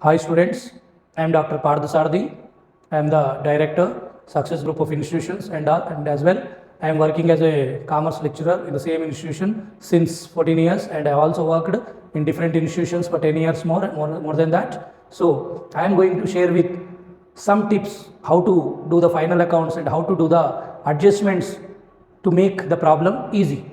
Hi students, I am Dr. Partha Sardi. I am the Director, Success Group of Institutions and as well I am working as a commerce lecturer in the same institution since 14 years and I also worked in different institutions for 10 years more than that. So I am going to share with some tips how to do the final accounts and how to do the adjustments to make the problem easy.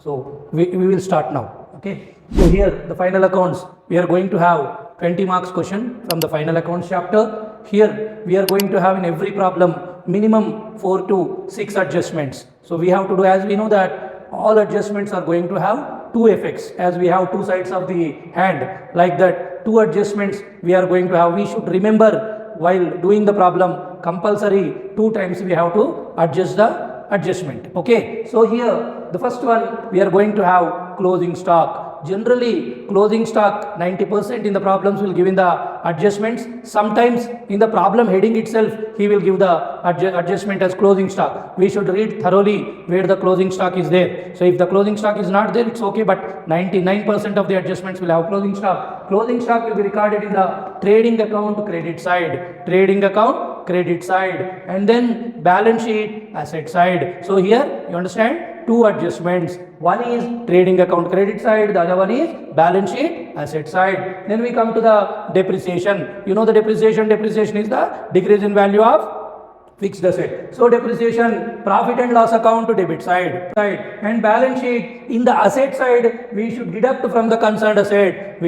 So we will start now. Okay. So here the final accounts we are going to have 20 marks question from the final accounts chapter. Here we are going to have in every problem minimum 4 to 6 adjustments. So we have to do, as we know that all adjustments are going to have two effects, as we have two sides of the hand, like that two adjustments we are going to have. We should remember while doing the problem compulsory 2 times we have to adjust the adjustment. Okay, so here the first one we are going to have closing stock. Generally closing stock 90% in the problems will give in the adjustments. Sometimes in the problem heading itself he will give the adjustment as closing stock. We should read thoroughly where the closing stock is there. So if the closing stock is not there, it's okay, but 99% of the adjustments will have closing stock. Closing stock will be recorded in the trading account credit side, trading account credit side, and then balance sheet asset side. So here you understand two adjustments. One is trading account credit side, the other one is balance sheet asset side. Then we come to the depreciation. You know the depreciation is the decrease in value of fixed asset. So depreciation, profit and loss account to debit side, and balance sheet in the asset side we should deduct from the concerned asset.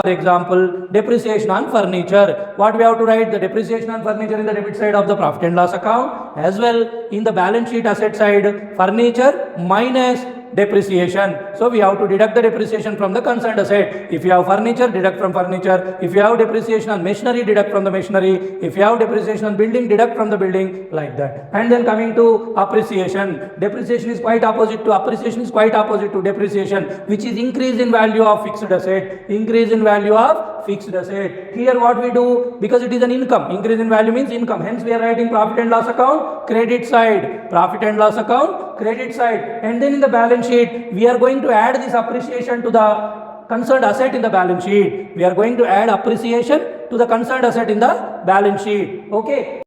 For example, depreciation on furniture. What we have to write? The depreciation on furniture in the debit side of the profit and loss account, as well in the balance sheet asset side, furniture minus depreciation. So we have to deduct the depreciation from the concerned asset. If you have furniture, deduct from furniture. If you have depreciation on machinery, deduct from the machinery. If you have depreciation on building, deduct from the building, like that. And then coming to appreciation. Depreciation is quite opposite to depreciation, which is increase in value of fixed asset. Here what we do, because it is an income, increase in value means income, hence we are writing profit and loss account credit side, and then in the balance sheet we are going to add this appreciation to the concerned asset in the balance sheet. Okay.